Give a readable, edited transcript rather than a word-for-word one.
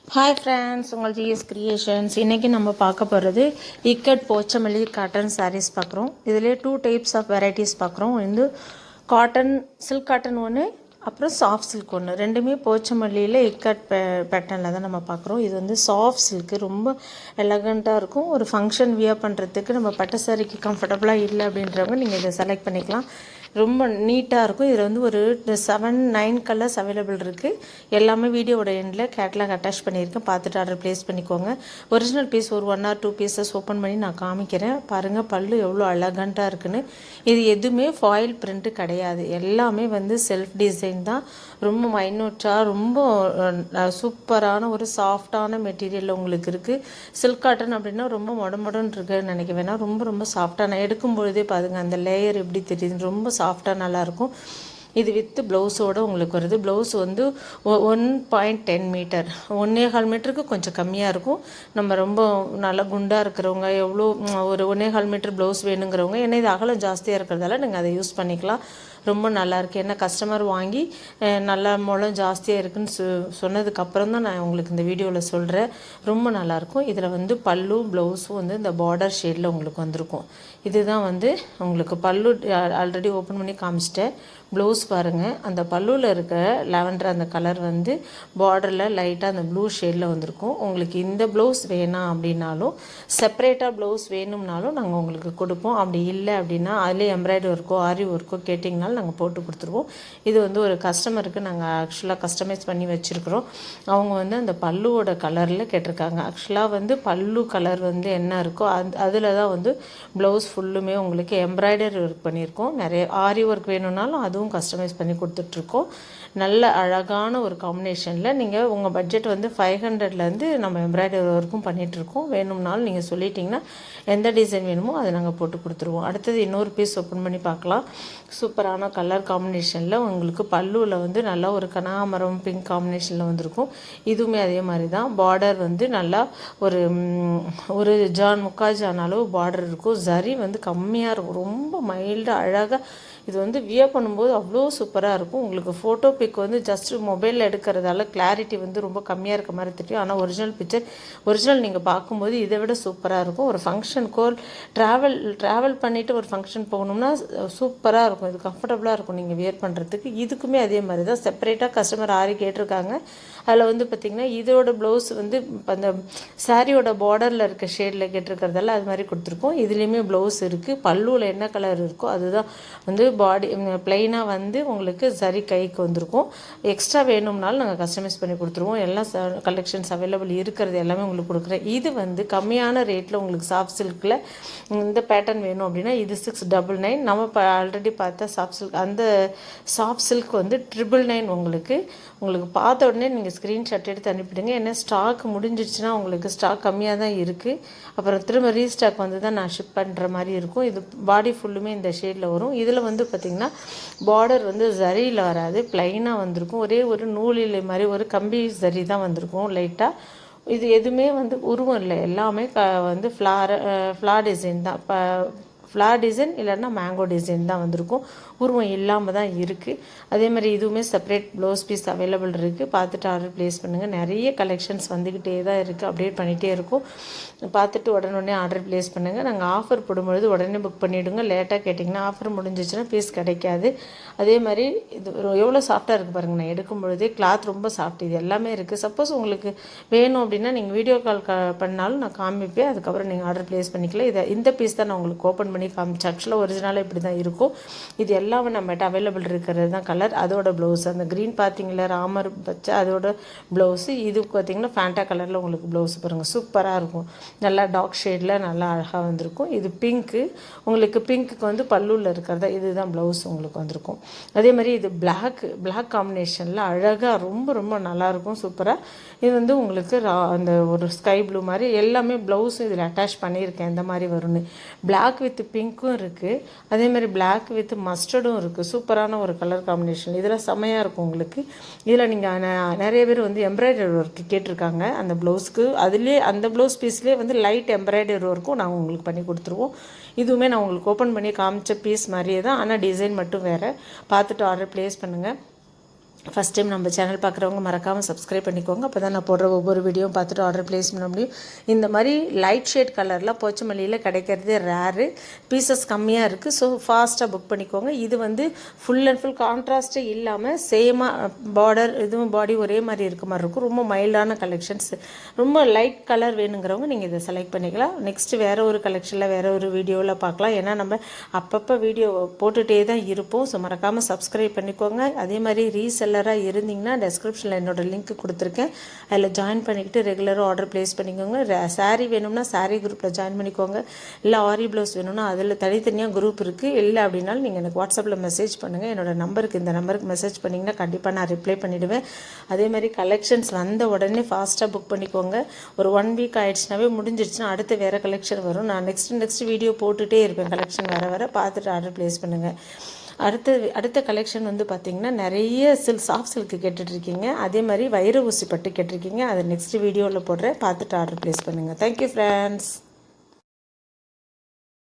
Hi friends, உங்கள் GS creations. இன்றைக்கி நம்ம பார்க்க போகிறது இக்கட் போச்சமல்லி காட்டன் சாரீஸ் பார்க்குறோம். இதிலே 2 டைப்ஸ் ஆஃப் வெரைட்டிஸ் பார்க்குறோம். வந்து காட்டன், சில்க் காட்டன் ஒன்று, அப்புறம் சாஃப்ட் சில்க் ஒன்று. ரெண்டுமே போச்சமல்லியில் இக்கட் பேட்டர்னில் தான் நம்ம பார்க்குறோம். இது வந்து சாஃப்ட் சில்க்கு, ரொம்ப எலகண்ட்டாக இருக்கும். ஒரு ஃபங்க்ஷன் வியர் பண்ணுறதுக்கு, நம்ம பட்டு சாரிக்கு கம்ஃபர்டபுளாக இல்லை அப்படின்றவங்க நீங்கள் இதை செலக்ட் பண்ணிக்கலாம். ரொம்ப நீட்டாக இருக்கும். இதில் வந்து ஒரு 7-9 கலர்ஸ் அவைலபிள் இருக்குது. எல்லாமே வீடியோவோட எண்டில் கேட்லாக் அட்டாச் பண்ணியிருக்கேன். பார்த்துட்டு ஆர்டர் ப்ளேஸ் பண்ணிக்கோங்க. ஒரிஜினல் பீஸ் ஒரு 1 or 2 பீசஸ் ஓப்பன் பண்ணி நான் காமிக்கிறேன். பாருங்கள் பல்லு எவ்வளோ அழகண்ட்டாக இருக்குன்னு. இது எதுவுமே ஃபாயில் பிரிண்ட்டு கிடையாது. எல்லாமே வந்து செல்ஃப் டிசைன் தான். ரொம்ப மைனூட்டாக, ரொம்ப சூப்பரான ஒரு சாஃப்டான மெட்டீரியல் உங்களுக்கு இருக்குது. சில்க் காட்டன் அப்படின்னா ரொம்ப மொடன்னு இருக்குன்னு நினைக்க வேணாம். ரொம்ப சாஃப்டாக, நான் எடுக்கும்பொழுதே பாருங்கள் அந்த லேயர் எப்படி தெரியுது, ரொம்ப சாஃப்டாக நல்லாயிருக்கும். இது வித்து ப்ளவுஸோடு உங்களுக்கு வருது. ப்ளவுஸ் வந்து 1.10 மீட்டர், 1.25 மீட்டருக்கு கொஞ்சம் கம்மியாக இருக்கும். நம்ம ரொம்ப நல்லா குண்டாக இருக்கிறவங்க, எவ்வளோ ஒரு 1.25 மீட்டர் ப்ளவுஸ் வேணுங்கிறவங்க, ஏன்னா இது அகலம் ஜாஸ்தியாக இருக்கிறதால நீங்கள் அதை யூஸ் பண்ணிக்கலாம். ரொம்ப நல்லாயிருக்கு. ஏன்னா கஸ்டமர் வாங்கி நல்லா முளம் ஜாஸ்தியாக இருக்குதுன்னு சொன்னதுக்கப்புறம் தான் நான் உங்களுக்கு இந்த வீடியோவில் சொல்கிறேன். ரொம்ப நல்லாயிருக்கும். இதில் வந்து பல்லு ப்ளவுஸும் வந்து இந்த பார்டர் ஷேடில் உங்களுக்கு வந்திருக்கும். இதுதான் வந்து உங்களுக்கு பல்லு ஆல்ரெடி ஓப்பன் பண்ணி காமிச்சிட்டேன். ப்ளவுஸ் பாருங்கள், அந்த பல்லுவில் இருக்க லாவெண்டர் அந்த கலர் வந்து பார்டரில் லைட்டாக அந்த ப்ளூ ஷேடில் வந்திருக்கும். உங்களுக்கு இந்த ப்ளவுஸ் வேணாம் அப்படின்னாலும், செப்பரேட்டாக ப்ளவுஸ் வேணும்னாலும் நாங்கள் உங்களுக்கு கொடுப்போம். அப்படி இல்லை அப்படின்னா அதிலே எம்ப்ராய்டரி ஒர்க்கோ ஆரி ஒர்க்கோ கேட்டிங்கனாலும் நாங்கள் போட்டு கொடுத்துருவோம். இது வந்து ஒரு கஸ்டமருக்கு நாங்கள் ஆக்சுவலாக கஸ்டமைஸ் பண்ணி வச்சுருக்குறோம். அவங்க வந்து அந்த பல்லுவோட கலரில் கேட்டிருக்காங்க. ஆக்சுவலாக வந்து பல்லு கலர் வந்து என்ன இருக்கோ அதில் தான் வந்து ப்ளவுஸ் ஃபுல்லுமே உங்களுக்கு எம்ப்ராய்டரி ஒர்க் பண்ணியிருக்கோம். நிறைய ஆரி ஒர்க் வேணும்னாலும் அதுவும் கஸ்டமைஸ் பண்ணி கொடுத்துட்ருக்கோம். நல்ல அழகான ஒரு காம்பினேஷனில் நீங்கள் உங்கள் பட்ஜெட் வந்து 500லேருந்து நம்ம எம்ப்ராய்டரி ஒர்க்கும் பண்ணிகிட்ருக்கோம். வேணும்னாலும் நீங்கள் சொல்லிட்டிங்கன்னா எந்த டிசைன் வேணுமோ அதை நாங்கள் போட்டு கொடுத்துருவோம். அடுத்தது இன்னொரு பீஸ் ஓப்பன் பண்ணி பார்க்கலாம். சூப்பரான கலர் காம்பினேஷனில் உங்களுக்கு பல்லுவில் வந்து நல்லா ஒரு கனகாமரம் பிங்க் காம்பினேஷனில் வந்திருக்கும். இதுவுமே அதே மாதிரி தான். பார்டர் வந்து நல்லா ஒரு முக்கால் ஜான் அளவு பார்டர் இருக்கும். சரி வந்து கம்மியாக இருக்கும். ரொம்ப மைல்டாக அழகாக இது வந்து வியர் பண்ணும்போது அவ்வளோ சூப்பராக இருக்கும். உங்களுக்கு ஃபோட்டோ பிக் வந்து ஜஸ்ட்டு மொபைலில் எடுக்கிறதால கிளாரிட்டி வந்து ரொம்ப கம்மியாக இருக்க மாதிரி தெரியும். ஆனால் ஒரிஜினல் நீங்கள் பார்க்கும்போது இதை விட சூப்பராக இருக்கும். ஒரு ஃபங்க்ஷனுக்கோ ட்ராவல் பண்ணிவிட்டு ஒரு ஃபங்க்ஷன் போகணும்னா சூப்பராக இருக்கும். இது கம்ஃபர்டபுளாக இருக்கும் நீங்கள் வியர் பண்ணுறதுக்கு. இதுக்குமே அதே மாதிரி தான் செப்பரேட்டாக கஸ்டமர் ஆரி கேட்டிருக்காங்க. அதில் வந்து பார்த்திங்கன்னா இதோட ப்ளவுஸ் வந்து அந்த சாரியோட பார்டரில் இருக்க ஷேடில் கேட்டிருக்கிறதால அது மாதிரி கொடுத்துருக்கோம். இதுலேயுமே ப்ளவுஸ் இருக்குது. பல்லுவில் என்ன கலர் இருக்கோ அதுதான் வந்து பாடி ப்ளைனாக வந்து உங்களுக்கு சரி கைக்கு வந்திருக்கும். எக்ஸ்ட்ரா வேணும்னாலும் நாங்கள் கஸ்டமைஸ் பண்ணி கொடுத்துருவோம். எல்லாம் கலெக்ஷன்ஸ் அவைலபிள் இருக்கிறது எல்லாமே உங்களுக்கு கொடுக்குறேன். இது வந்து கம்மியான ரேட்டில் உங்களுக்கு சாஃப்ட் சில்கில் இந்த பேட்டர்ன் வேணும் அப்படின்னா இது 699. நம்ம ஆல்ரெடி பார்த்த சாஃப்ட் சில்க், அந்த சாஃப்ட் சில்க் வந்து 999 உங்களுக்கு பார்த்த உடனே நீங்கள் ஸ்க்ரீன்ஷாட் எடுத்து அனுப்பிடுங்க. ஏன்னா ஸ்டாக் முடிஞ்சிடுச்சுன்னா உங்களுக்கு ஸ்டாக் கம்மியாக தான் இருக்குது. அப்புறம் திரும்ப ரீஸ்டாக் வந்து தான் நான் ஷிப் பண்ணுற மாதிரி இருக்கும். இது பாடி ஃபுல்லுமே இந்த ஷேடில் வரும். இதில் வந்து பார்த்திங்கன்னா பார்டர் வந்து ஜரியில் வராது, ப்ளைனாக வந்திருக்கும். ஒரே ஒரு நூலிலை மாதிரி ஒரு கம்பி ஜரி தான் வந்திருக்கும் லைட்டாக. இது எதுவுமே வந்து உருவம் இல்லை, எல்லாமே வந்து ஃப்ளார் டிசைன் தான். ஃப்ளார் டிசைன் இல்லைன்னா மேங்கோ டிசைன் தான் வந்திருக்கும். உருவம் இல்லாமல் தான் இருக்குது. அதே மாதிரி இதுவுமே செப்பரேட் ப்ளவுஸ் பீஸ் அவைலபிள் இருக்குது. பார்த்துட்டு ஆர்டர் ப்ளேஸ் பண்ணுங்கள். நிறைய கலெக்ஷன்ஸ் வந்துக்கிட்டே தான் இருக்குது, அப்டேட் பண்ணிகிட்டே இருக்கும். பார்த்துட்டு உடனே ஆர்டர் ப்ளேஸ் பண்ணுங்கள். நாங்கள் ஆஃபர் போடும்பொழுது உடனே புக் பண்ணிவிடுங்க. லேட்டாக கேட்டிங்கன்னா ஆஃபர் முடிஞ்சிச்சுன்னா பீஸ் கிடைக்காது. அதே மாதிரி இது எவ்வளோ சாஃப்டாக இருக்குது பாருங்கள். நான் எடுக்கும் பொழுதே கிளாத் ரொம்ப சாஃப்ட். இது எல்லாமே இருக்குது. சப்போஸ் உங்களுக்கு வேணும் அப்படின்னா நீங்கள் வீடியோ கால் பண்ணாலும் நான் காமிப்பேன். அதுக்கப்புறம் நீங்கள் ஆர்டர் ப்ளேஸ் பண்ணிக்கலாம். இந்த பீஸ் தான் நான் உங்களுக்கு ஓப்பன் பண்ணி காமிச்சேன். ஆக்சுவலாக ஒரிஜினலாக இப்படி தான் இருக்கும். இது எல்லாமே நம்மகிட்ட அவைலபிள் இருக்கிறது தான் கலர். அதோட ப்ளவுஸ் அந்த க்ரீன் பார்த்தீங்களா, ராமர் பச்சை, அதோட ப்ளவுஸு. இது பார்த்திங்கன்னா ஃபேண்டா கலரில் உங்களுக்கு ப்ளவுஸ் பாருங்கள், சூப்பராக இருக்கும். நல்லா டார்க் ஷேடில் நல்லா அழகாக வந்திருக்கும். இது பிங்க்கு. உங்களுக்கு பிங்க்குக்கு வந்து பல்லுவில் இருக்கிறதா இதுதான் ப்ளவுஸ் உங்களுக்கு வந்திருக்கும். அதே மாதிரி இது பிளாக் காம்பினேஷனில் அழகாக ரொம்ப நல்லாயிருக்கும், சூப்பராக. இது வந்து உங்களுக்கு அந்த ஒரு ஸ்கை ப்ளூ மாதிரி எல்லாமே ப்ளவுஸும் இதில் அட்டாச் பண்ணியிருக்கேன். இந்த மாதிரி வரும்னு. பிளாக் வித் பிங்க்கும் இருக்குது. அதே மாதிரி பிளாக் வித் மஸ்டர்டும் இருக்குது. சூப்பரான ஒரு கலர் காம்பினேஷன். இதில் செம்மையாக இருக்கும் உங்களுக்கு. இதில் நீங்கள் நிறைய பேர் வந்து எம்ப்ராய்டரி ஒர்க் கேட்டிருக்காங்க அந்த ப்ளவுஸ்க்கு. அதுலேயே அந்த ப்ளவுஸ் பீஸ்லேயே வந்து லைட் எம்ப்ராய்டரி ஒர்க்கும் நாங்கள் உங்களுக்கு பண்ணி கொடுத்துருவோம். இதுவுமே நான் உங்களுக்கு ஓப்பன் பண்ணி காமிச்ச பீஸ் மாதிரியே தான், ஆனால் டிசைன் மட்டும் வேறு. பார்த்துட்டு ஆர்டர் ப்ளேஸ் பண்ணுங்கள். ஃபஸ்ட் டைம் நம்ம சேனல் பார்க்குறவங்க மறக்காமல் சப்ஸ்கிரைப் பண்ணிக்கோங்க. அப்போ தான் நான் போடுற ஒவ்வொரு வீடியோவும் பார்த்துட்டு ஆர்டர் ப்ளேஸ் பண்ண முடியும். இந்த மாதிரி லைட் ஷேட் கலரில் போச்சமல்லியில் கிடைக்கிறது ரேரு, பீசஸ் கம்மியாக இருக்குது. ஸோ ஃபாஸ்ட்டாக புக் பண்ணிக்கோங்க. இது வந்து ஃபுல் அண்ட் ஃபுல் கான்ட்ராஸ்ட்டே இல்லாமல் சேமாக பார்டர் இதுவும் பாடி ஒரே மாதிரி இருக்க மாதிரி இருக்கும். ரொம்ப மைல்டான கலெக்ஷன்ஸ், ரொம்ப லைட் கலர் வேணுங்கிறவங்க நீங்கள் இதை செலக்ட் பண்ணிக்கலாம். நெக்ஸ்ட்டு வேறு ஒரு கலெக்ஷனில் வேறு ஒரு வீடியோவில் பார்க்கலாம். ஏன்னா நம்ம அப்பப்போ வீடியோ போட்டுகிட்டே தான் இருப்போம். ஸோ மறக்காமல் சப்ஸ்கிரைப் பண்ணிக்கோங்க. அதே மாதிரி ரீசெல்லராக இருந்தீங்கன்னா டெஸ்கிரிப்ஷனில் என்னோட லிங்க் கொடுத்துருக்கேன். அதில் ஜாயின் பண்ணிக்கிட்டு ரெகுலராக ஆர்டர் ப்ளேஸ் பண்ணிக்கோங்க. சாரீ வேணும்னா சாரீ குரூப்பில் ஜாயின் பண்ணிக்கோங்க. இல்லை ஆரி ப்ளவுஸ் வேணும்னா அதில் தனித்தனியாக குரூப் இருக்குது. இல்லை அப்படின்னாலும் நீங்கள் எனக்கு வாட்ஸ்அப்பில் மெசேஜ் பண்ணுங்கள். என்னோட நம்பருக்கு இந்த நம்பருக்கு மெசேஜ் பண்ணிங்கன்னா கண்டிப்பாக நான் ரிப்ளை பண்ணிவிடுவேன். அதே மாதிரி கலெக்ஷன்ஸ் வந்த உடனே ஃபாஸ்ட்டாக புக் பண்ணிக்கோங்க. ஒரு 1 வீக் ஆகிடுச்சுனாவே முடிஞ்சிடுச்சுன்னா அடுத்து வேறு கலெக்ஷன் வரும். நான் நெக்ஸ்ட் வீடியோ போட்டுகிட்டே இருப்பேன். கலெக்ஷன் வர பார்த்துட்டு ஆர்டர் ப்ளேஸ் பண்ணுங்கள். அடுத்த கலெக்ஷன் வந்து பார்த்திங்கன்னா நிறைய சாஃப்ட் சில்க்கு கேட்டுட்ருக்கீங்க. அதே மாதிரி வைர ஊசி பட்டு கேட்டிருக்கீங்க. அதை நெக்ஸ்ட் வீடியோவில் போடுறேன். பார்த்துட்டு ஆர்டர் ப்ளேஸ் பண்ணுங்கள். Thank you friends.